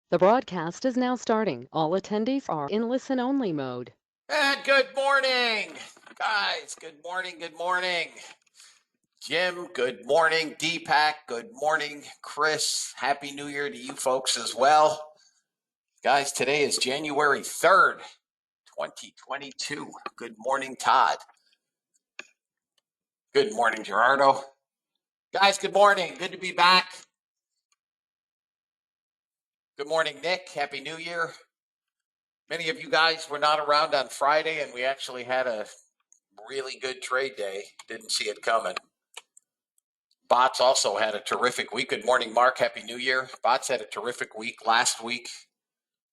The broadcast is now starting. All attendees are in listen-only mode. And good morning, guys. Good morning. Good morning. Jim, good morning. Deepak, good morning. Chris, Happy New Year to you folks as well. Guys, today is January 3rd, 2022. Good morning, Todd. Good morning, Gerardo. Guys, good morning. Good to be back. Good morning, Nick. Happy New Year. Many of you guys were not around on Friday, and we actually had a really good trade day. Didn't see it coming. Bots also had a terrific week. Good morning, Mark. Happy New Year. Bots had a terrific week last week,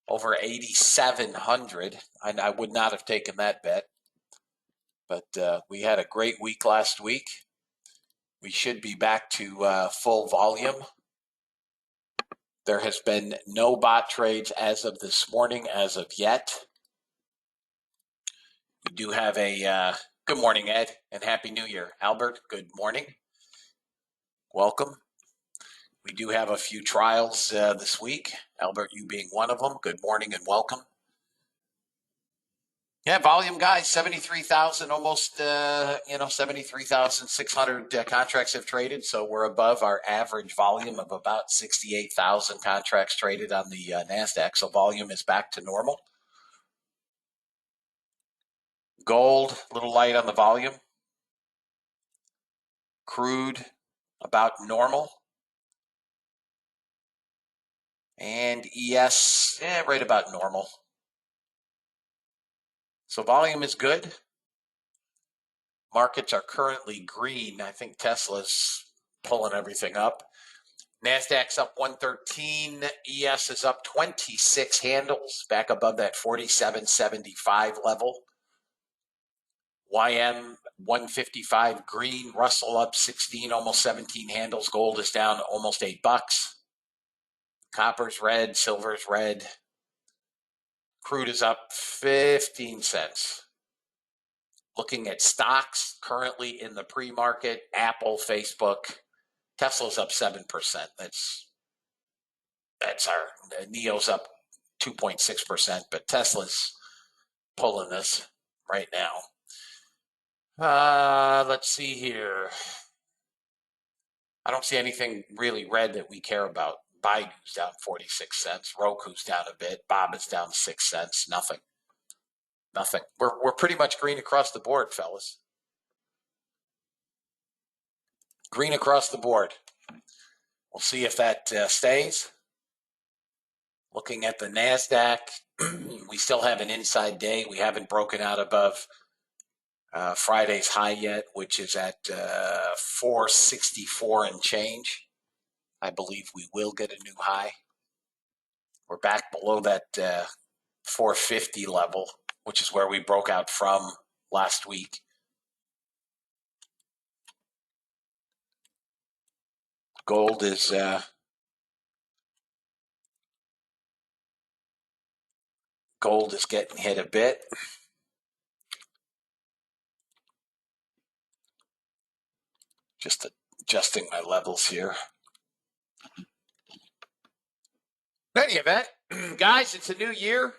over 8,700. I would not have taken that bet, but we had a great week last week. We should be back to full volume. There has been no bot trades as of this morning, as of yet. We do have a good morning, Ed, and Happy New Year. Albert, good morning. Welcome. We do have a few trials this week. Albert, you being one of them. Good morning and welcome. Yeah, volume, guys, 73,000, almost, 73,600 contracts have traded. So we're above our average volume of about 68,000 contracts traded on the NASDAQ. So volume is back to normal. Gold, a little light on the volume. Crude, about normal. And ES, right about normal. So volume is good. Markets are currently green. I think Tesla's pulling everything up. NASDAQ's up 113. ES is up 26 handles, back above that 47.75 level. YM 155 green. Russell up 16, almost 17 handles. Gold is down almost $8. Copper's red. Silver's red. Crude is up 15 cents. Looking at stocks currently in the pre-market, Apple, Facebook, Tesla's up 7%. That's our NIO's up 2.6%, but Tesla's pulling this right now. Let's see here. I don't see anything really red that we care about. Baidu's down 46 cents. Roku's down a bit. Bob is down 6 cents. Nothing. We're pretty much green across the board, fellas. Green across the board. We'll see if that stays. Looking at the NASDAQ, we still have an inside day. We haven't broken out above Friday's high yet, which is at 464 and change. I believe we will get a new high. We're back below that 450 level, which is where we broke out from last week. Gold is getting hit a bit. Just adjusting my levels here. In any event, guys, it's a new year.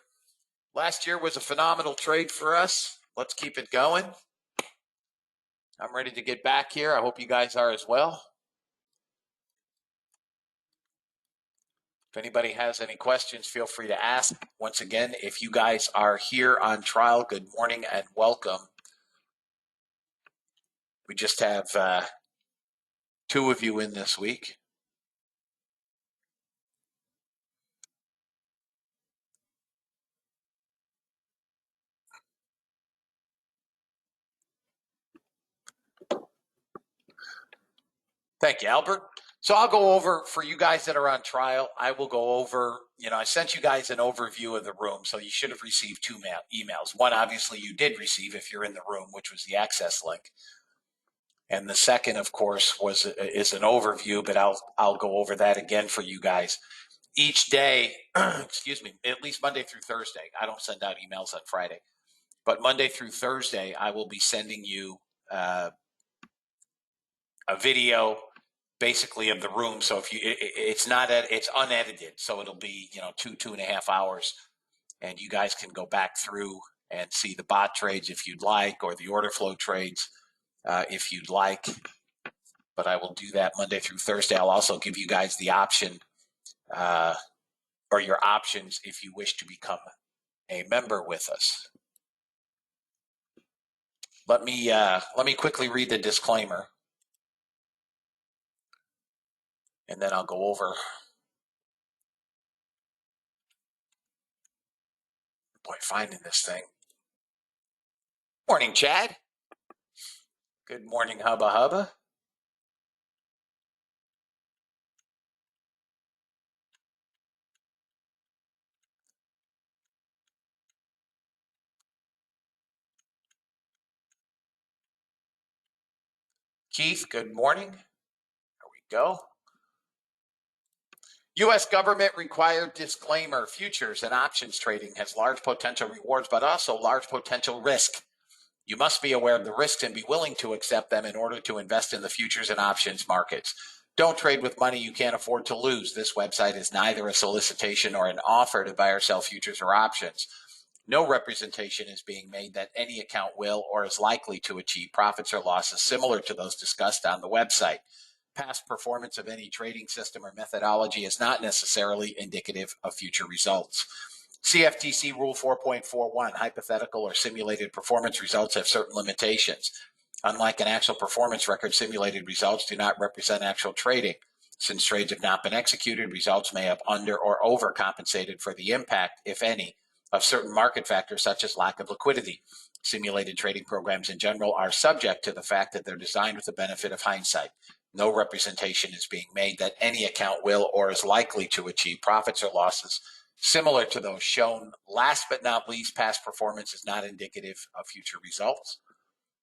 Last year was a phenomenal trade for us. Let's keep it going. I'm ready to get back here. I hope you guys are as well. If anybody has any questions, feel free to ask. Once again, if you guys are here on trial, good morning and welcome. We just have 2 of you in this week. Thank you, Albert. So I'll go over, for you guys that are on trial, I will go over, I sent you guys an overview of the room, so you should have received 2 emails. One, obviously, you did receive if you're in the room, which was the access link. And the second, of course, is an overview, but I'll go over that again for you guys. Each day, excuse me, at least Monday through Thursday. I don't send out emails on Friday. But Monday through Thursday, I will be sending you a video basically of the room. So if it's not, it's unedited. So it'll be, 2.5 hours, and you guys can go back through and see the bot trades if you'd like, or the order flow trades if you'd like. But I will do that Monday through Thursday. I'll also give you guys the option, or your options, if you wish to become a member with us. Let me quickly read the disclaimer, and then I'll go over. Boy, finding this thing. Morning, Chad. Good morning, Hubba Hubba. Keith, good morning. There we go. U.S. government required disclaimer. Futures and options trading has large potential rewards, but also large potential risk. You must be aware of the risks and be willing to accept them in order to invest in the futures and options markets. Don't trade with money you can't afford to lose. This website is neither a solicitation or an offer to buy or sell futures or options. No representation is being made that any account will or is likely to achieve profits or losses similar to those discussed on the website. Past performance of any trading system or methodology is not necessarily indicative of future results. CFTC Rule 4.41, hypothetical or simulated performance results have certain limitations. Unlike an actual performance record, simulated results do not represent actual trading. Since trades have not been executed, results may have under or overcompensated for the impact, if any, of certain market factors such as lack of liquidity. Simulated trading programs in general are subject to the fact that they're designed with the benefit of hindsight. No representation is being made that any account will or is likely to achieve profits or losses similar to those shown. Last but not least, past performance is not indicative of future results.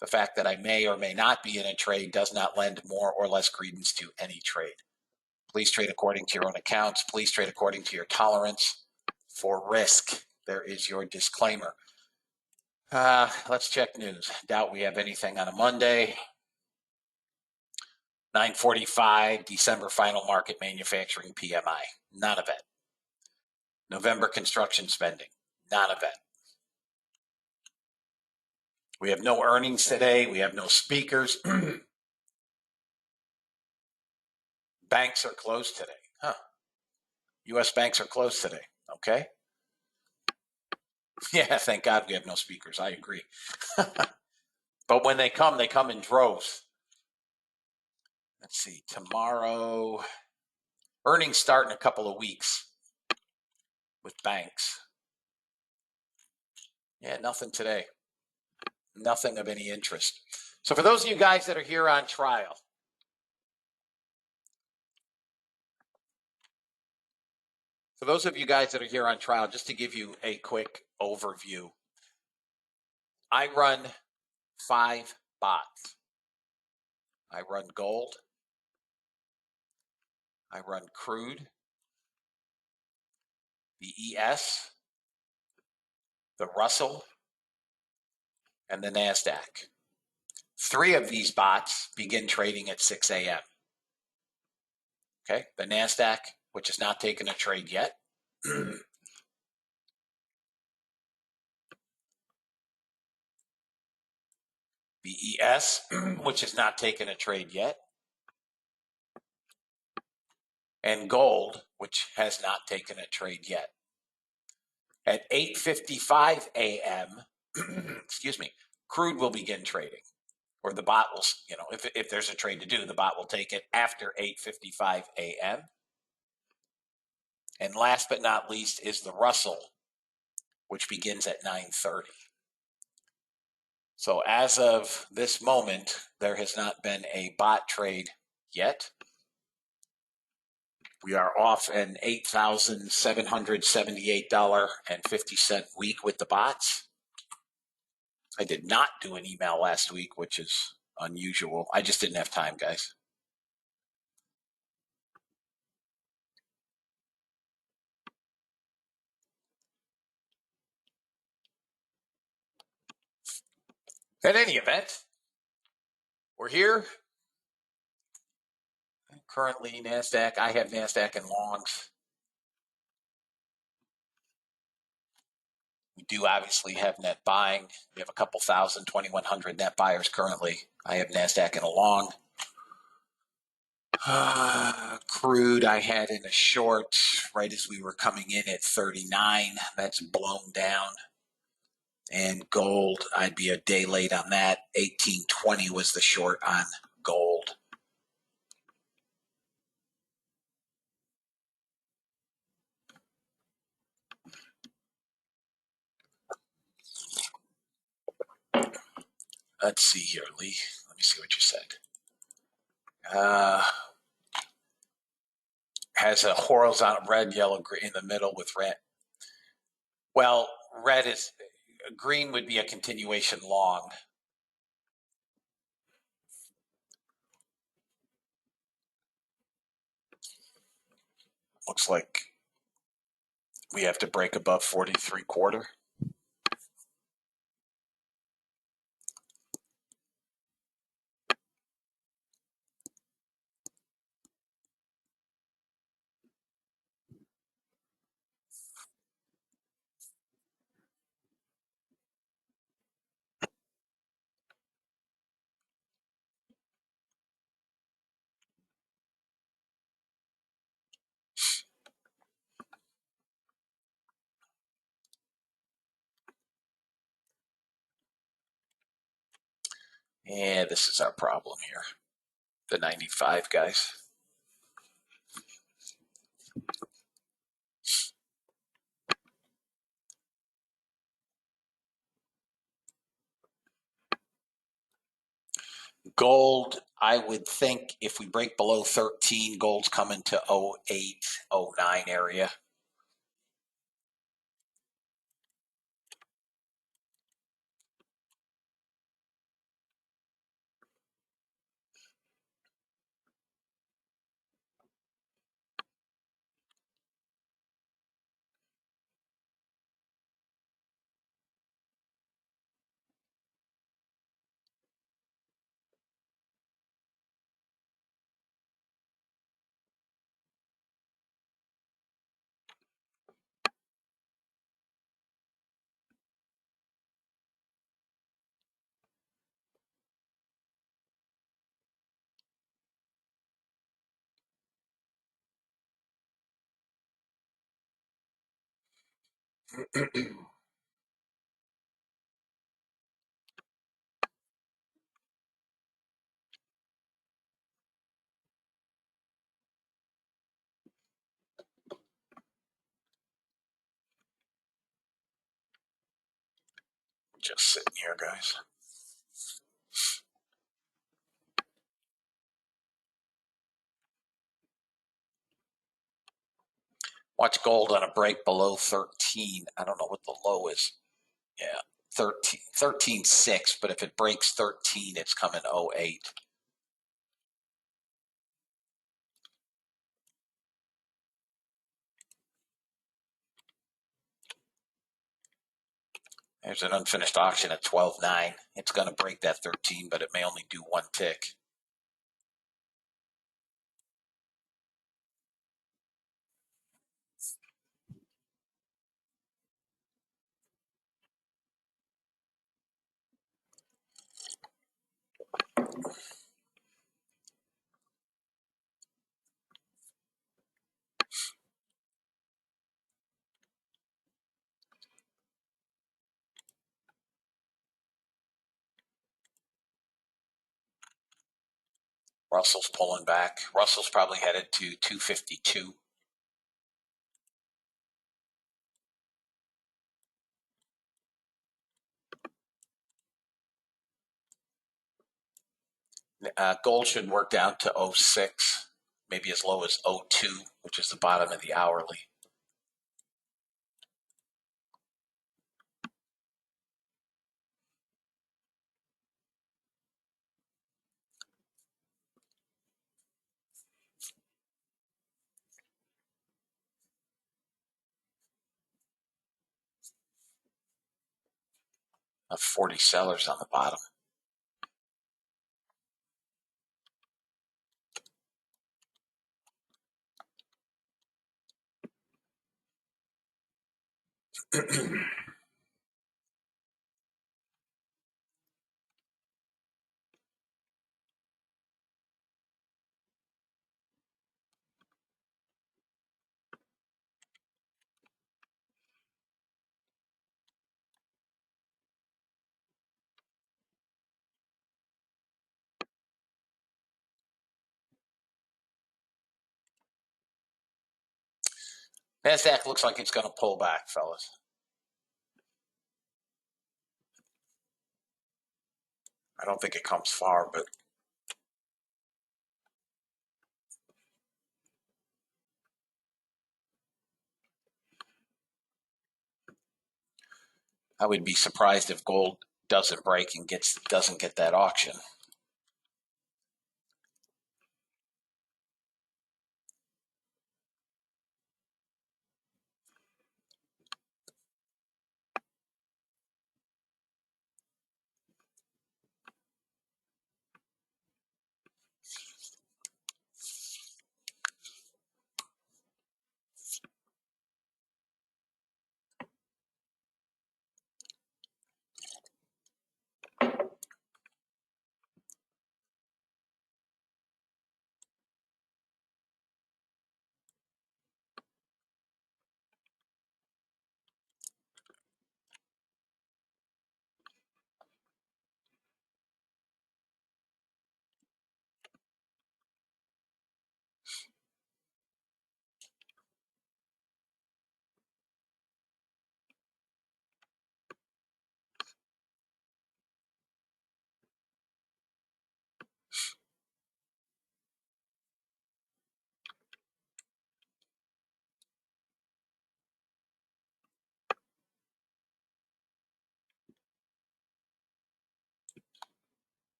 The fact that I may or may not be in a trade does not lend more or less credence to any trade. Please trade according to your own accounts. Please trade according to your tolerance for risk. There is your disclaimer. Let's check news. Doubt we have anything on a Monday. 9:45, December final market manufacturing PMI. None of it. November construction spending. None of it. We have no earnings today. We have no speakers. Banks are closed today. U.S. banks are closed today. Okay. Yeah, thank God we have no speakers. I agree. But when they come in droves. Let's see. Tomorrow, earnings start in a couple of weeks with banks. Yeah, nothing today. Nothing of any interest. So for those of you guys that are here on trial, just to give you a quick overview, I run 5 bots. I run gold. I run crude, the ES, the Russell, and the NASDAQ. 3 of these bots begin trading at 6 a.m. Okay, the NASDAQ, which has not taken a trade yet. The ES, which has not taken a trade yet. And gold, which has not taken a trade yet. At 8:55 a.m., excuse me, crude will begin trading, or the bot will, if there's a trade to do, the bot will take it after 8:55 a.m. And last but not least is the Russell, which begins at 9:30. So as of this moment, there has not been a bot trade yet. We are off an $8,778.50 week with the bots. I did not do an email last week, which is unusual. I just didn't have time, guys. In any event, we're here. Currently, NASDAQ, I have NASDAQ in longs. We do obviously have net buying. We have a couple thousand, 2,100 net buyers currently. I have NASDAQ in a long. Crude, I had in a short right as we were coming in at 39. That's blown down. And gold, I'd be a day late on that. 1820 was the short on gold. Let's see here, Lee. Let me see what you said. Has a horizontal red, yellow, green in the middle with red. Well, red is green would be a continuation long. Looks like we have to break above 43.25. Yeah, this is our problem here. The 95 guys. Gold, I would think if we break below 13, gold's coming to 08, 09 area. Just sitting here, guys. Watch gold on a break below 13. I don't know what the low is. Yeah, 13.6, but if it breaks 13, it's coming 08. There's an unfinished auction at 12.9. It's going to break that 13, but it may only do one tick. Russell's pulling back. Russell's probably headed to 252. Gold should work down to 06, maybe as low as 02, which is the bottom of the hourly. Of 40 sellers on the bottom. NASDAQ looks like it's going to pull back, fellas. I don't think it comes far, but I would be surprised if gold doesn't break and doesn't get that auction.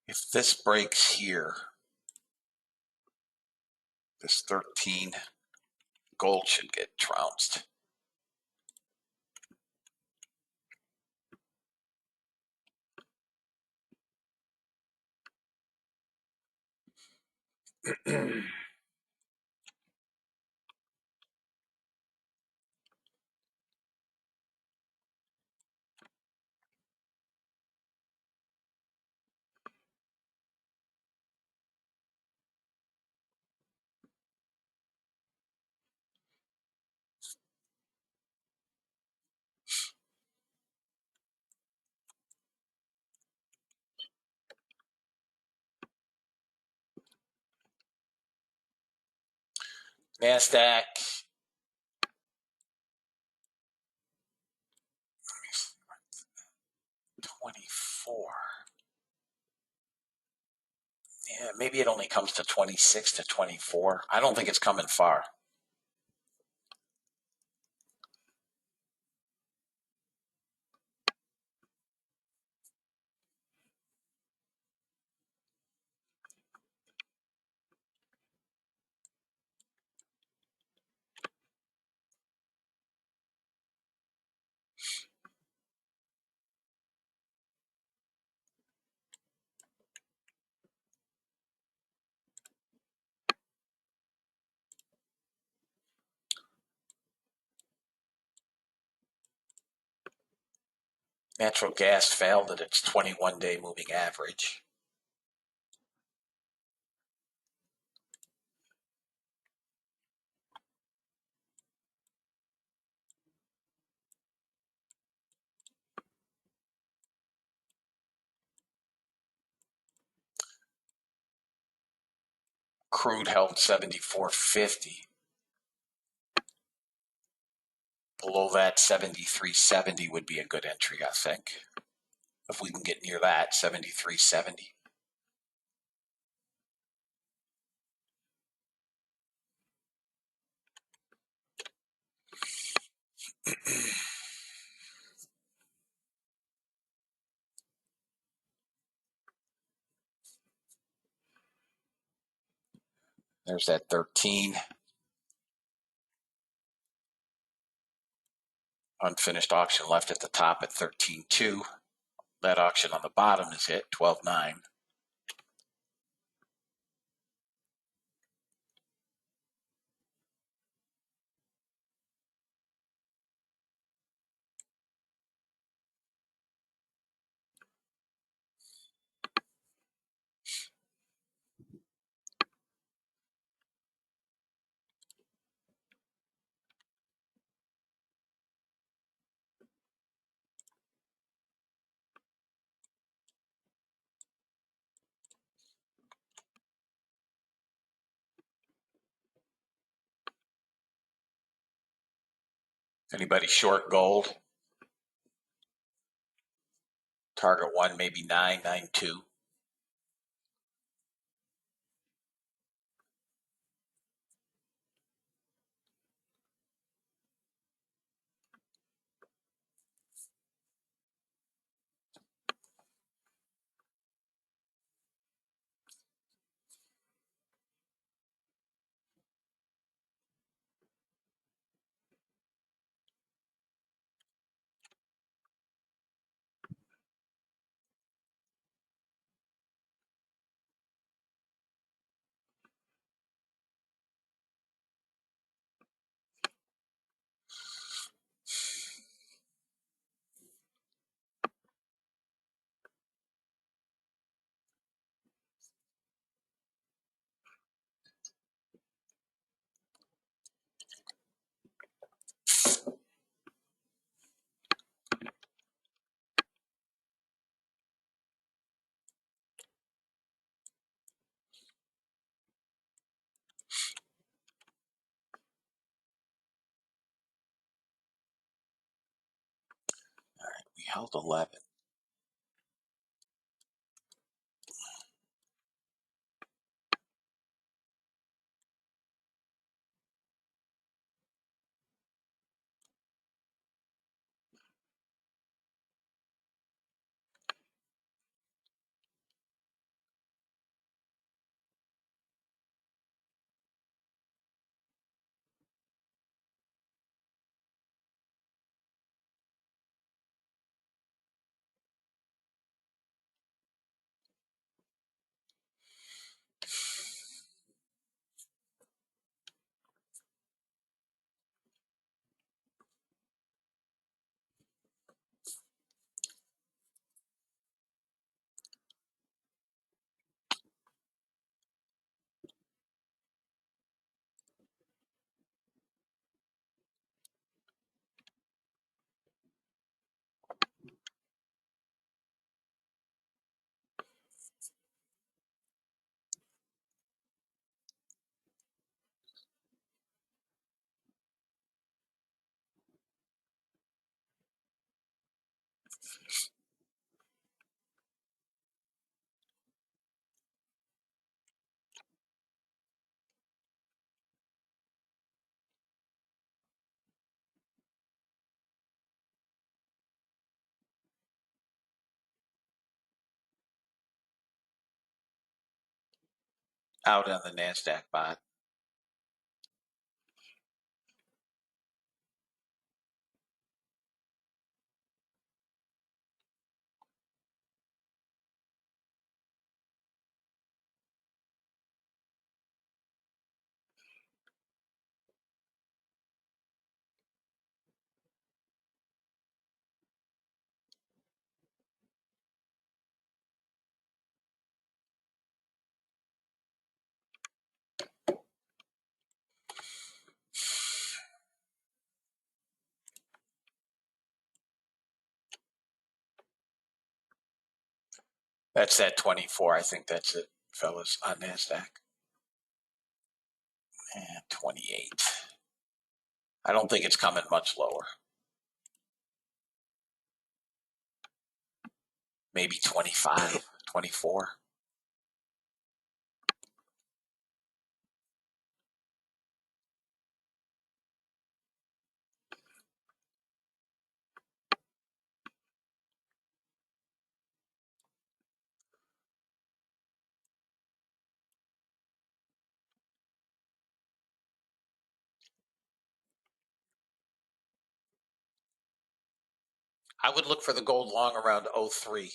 If this breaks here, this 13, gold should get trounced. NASDAQ, 24. Yeah, maybe it only comes to 26 to 24. I don't think it's coming far. Natural gas failed at its 21-day moving average. Crude held 74.50. Below that, 73.70 would be a good entry, I think. If we can get near that, 73.70. There's that 13. Unfinished auction left at the top at 13.2. That auction on the bottom is hit 12.9. Anybody short gold? Target one, maybe 992. We held 11. Out on the NASDAQ bot. That's that 24. I think that's it, fellas, on NASDAQ. And 28. I don't think it's coming much lower. Maybe 25, 24. I would look for the gold long around 03.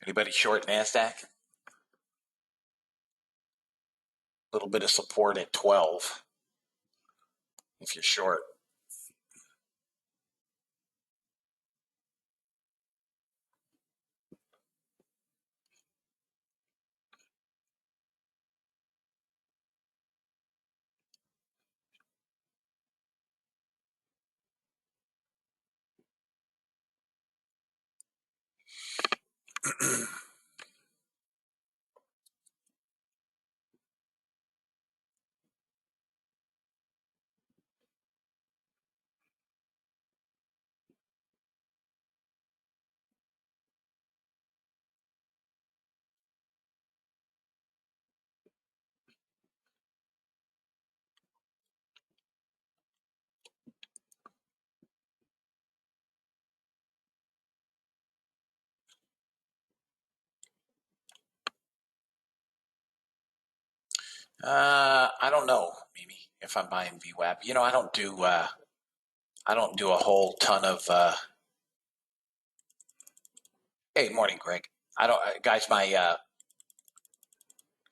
Anybody short NASDAQ? A little bit of support at 12 if you're short. I don't know, Mimi, if I'm buying VWAP. I don't do a whole ton of. Hey, morning, Greg. I don't, guys. My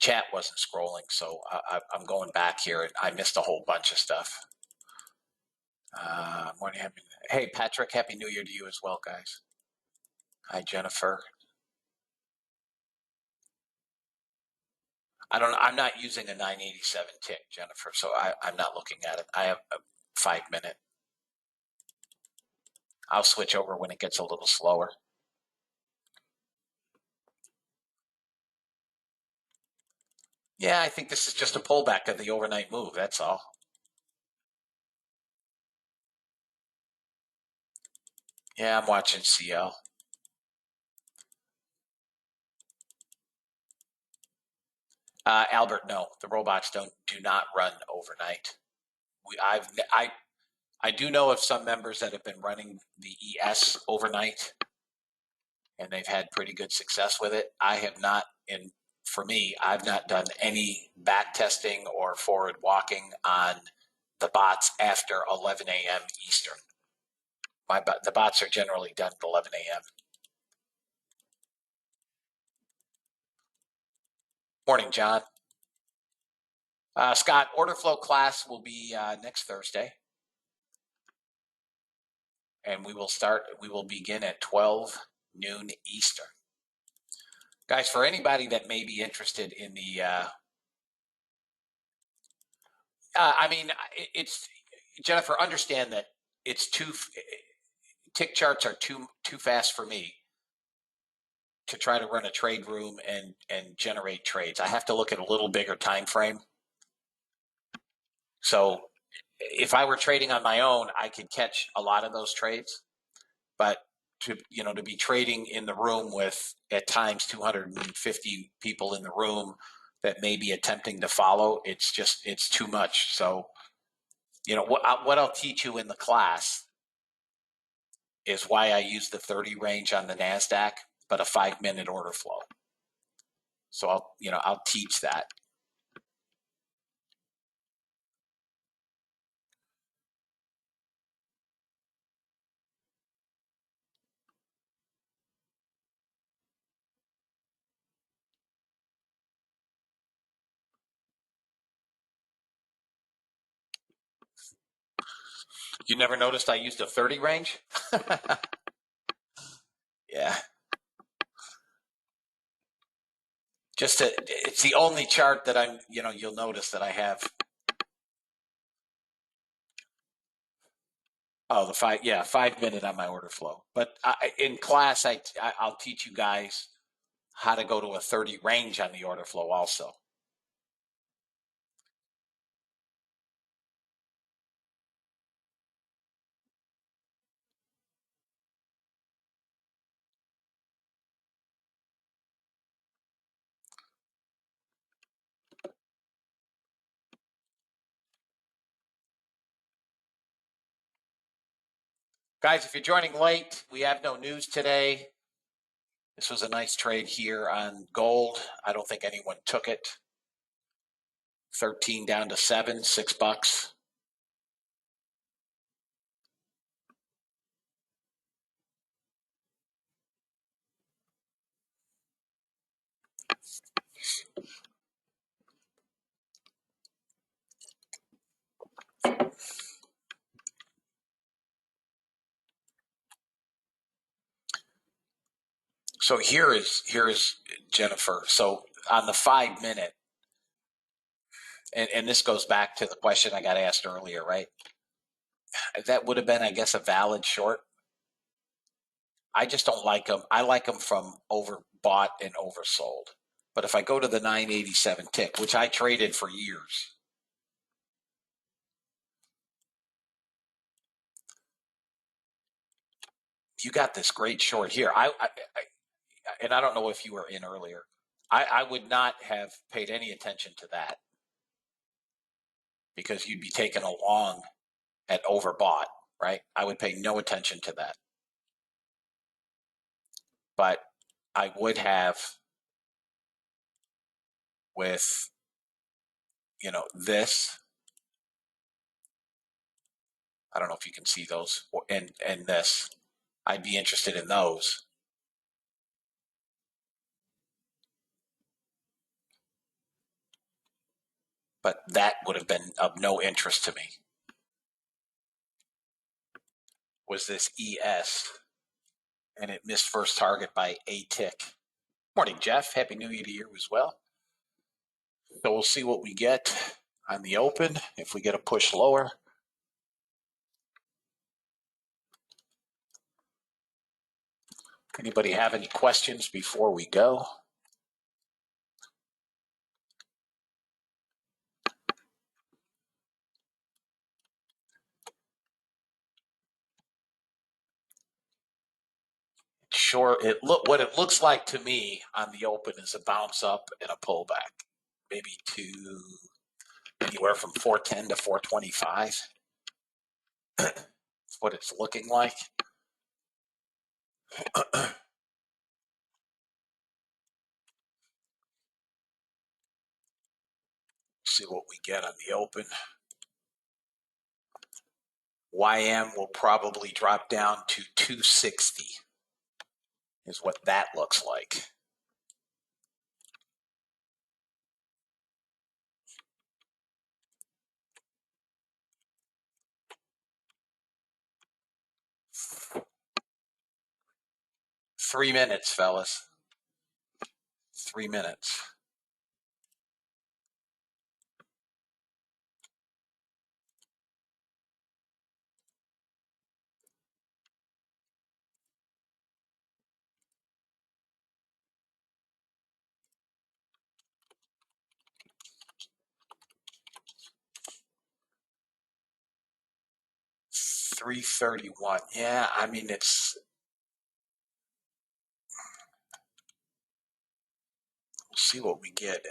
chat wasn't scrolling, so I'm going back here, and I missed a whole bunch of stuff. Morning, hey, Patrick. Happy New Year to you as well, guys. Hi, Jennifer. I'm not using a 987 tick, Jennifer, so I'm not looking at it. I have a 5 minute. I'll switch over when it gets a little slower. Yeah, I think this is just a pullback of the overnight move. That's all. Yeah, I'm watching CL. Albert, no, the robots do not run overnight. I do know of some members that have been running the ES overnight, and they've had pretty good success with it. I have not, and for me, I've not done any back testing or forward walking on the bots after 11 a.m. Eastern. The bots are generally done at 11 a.m. Morning, John. Scott, order flow class will be next Thursday, and we will begin at 12 noon Eastern. Guys, for anybody that may be interested in the, it's, Jennifer, understand that it's tick charts are too fast for me to try to run a trade room and generate trades. I have to look at a little bigger time frame. So if I were trading on my own, I could catch a lot of those trades, but to be trading in the room with at times 250 people in the room that may be attempting to follow, it's too much. So what I'll teach you in the class is why I use the 30 range on the NASDAQ, but a 5-minute order flow. So I'll teach that. You never noticed I used a 30 range? Yeah. It's the only chart that you'll notice that I have. Oh, the 5 minute on my order flow. But in class, I'll teach you guys how to go to a 30 range on the order flow also. Guys, if you're joining late, we have no news today. This was a nice trade here on gold. I don't think anyone took it. 13 down to 7, $6. So here is Jennifer. So on the 5 minute, and this goes back to the question I got asked earlier, right? That would have been, I guess, a valid short. I just don't like them. I like them from overbought and oversold. But if I go to the 987 tick, which I traded for years, you got this great short here. And I don't know if you were in earlier. I would not have paid any attention to that because you'd be taken along at overbought, right? I would pay no attention to that. But I would have with, this. I don't know if you can see those, and this. I'd be interested in those. But that would have been of no interest to me. Was this ES, and it missed first target by a tick. Morning, Jeff. Happy New Year to you as well. So we'll see what we get on the open if we get a push lower. Anybody have any questions before we go? Sure. What it looks like to me on the open is a bounce up and a pullback, maybe to anywhere from 410 to 425. That's what it's looking like. See what we get on the open. YM will probably drop down to 260 is what that looks like. Three minutes, fellas. 3 minutes. $331. Yeah, I mean, we'll see what we get.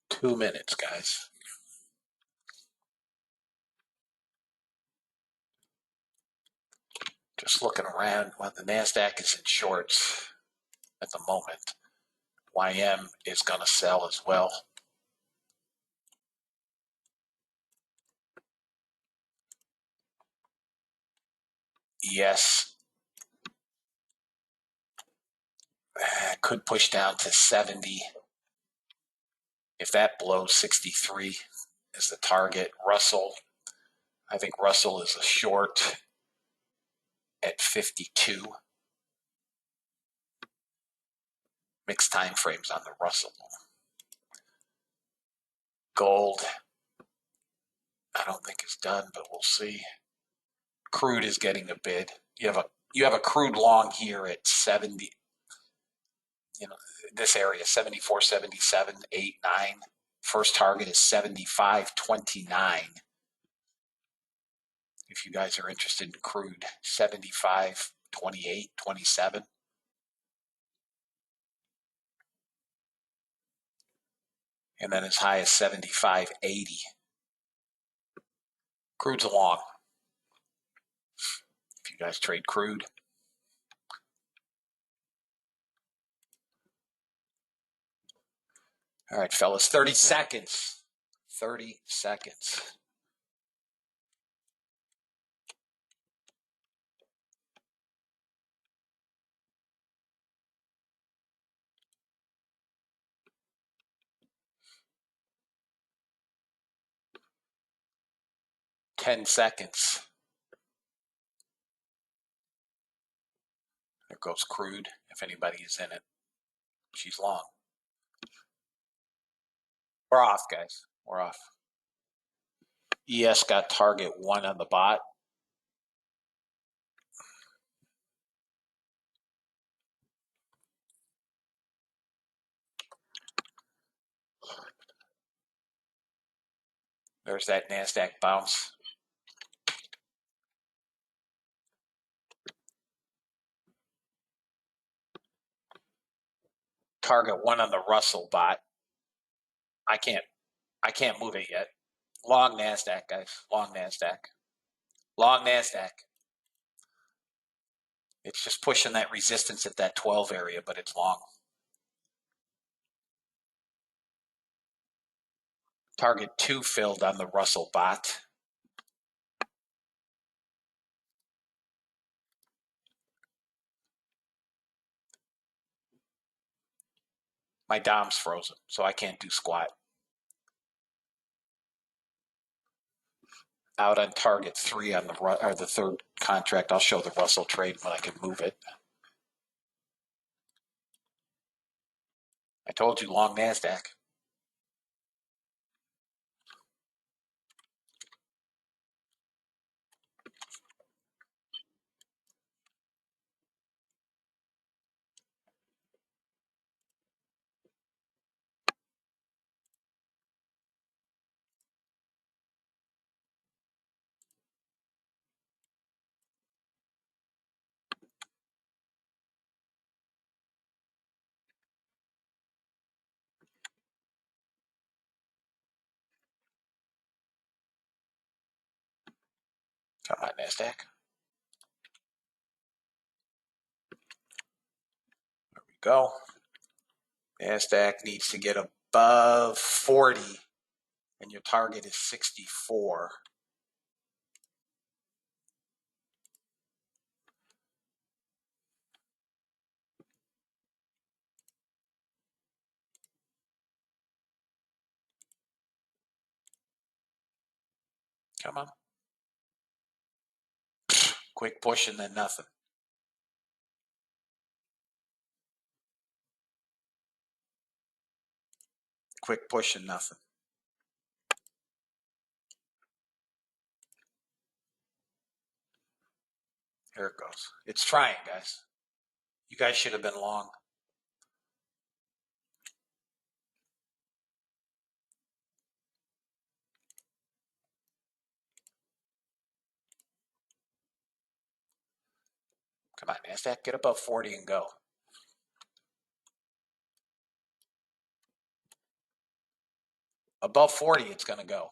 Two minutes, guys. Just looking around. Well, the NASDAQ is in shorts at the moment. YM is going to sell as well. ES could push down to 70. If that blows, 63 is the target. Russell, I think Russell is a short at 52. Mixed time frames on the Russell. Gold, I don't think is done, but we'll see. Crude is getting a bid. You have a crude long here at 70. This area 74, 77, 8, 9. First target is 75.29. If you guys are interested in crude, 75, 28, 27. And then as high as 75.80. Crude's long. If you guys trade crude. All right, fellas, 30 seconds. 30 seconds. Ten seconds. There goes crude, if anybody is in it. She's long. We're off, guys. We're off. ES got target 1 on the bot. There's that NASDAQ bounce. Target 1 on the Russell bot. I can't move it yet. Long NASDAQ, guys. Long NASDAQ. Long NASDAQ. It's just pushing that resistance at that 12 area, but it's long. Target 2 filled on the Russell bot. My DOM's frozen, so I can't do squat. Out on target 3 on the third contract. I'll show the Russell trade when I can move it. I told you long NASDAQ. Come on, NASDAQ. There we go. NASDAQ needs to get above 40, and your target is 64. Come on. Quick push and then nothing. Quick push and nothing. Here it goes. It's trying, guys. You guys should have been long. Come on, NASDAQ, get above 40 and go. Above 40, it's going to go.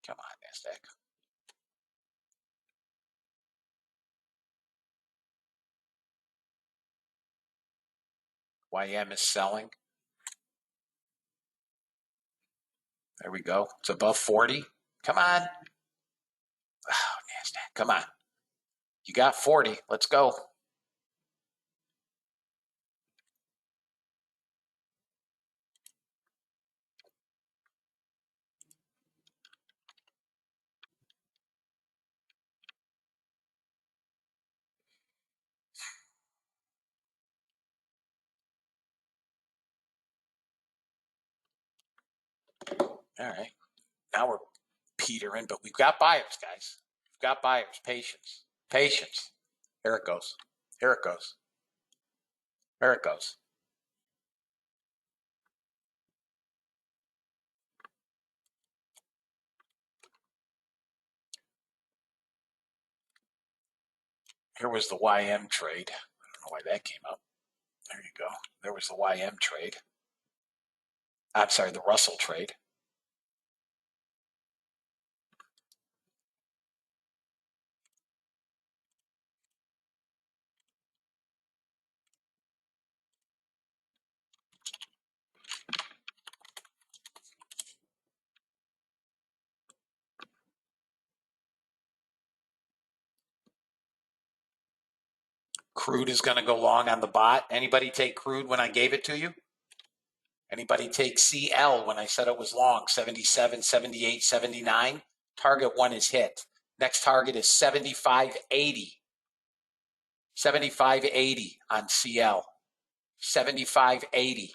Come on, NASDAQ. YM is selling. There we go. It's above 40. Come on. Oh, NASDAQ. Come on. You got 40. Let's go. All right. Now we're petering, but we've got buyers, guys. We've got buyers. Patience. Patience. Here it goes. Here it goes. There it goes. Here was the YM trade. I don't know why that came up. There you go. There was the YM trade. I'm sorry, the Russell trade. Crude is going to go long on the bot. Anybody take crude when I gave it to you? Anybody take CL when I said it was long? 77, 78, 79. Target one is hit. Next target is 75.80. 75.80 on CL. 75.80.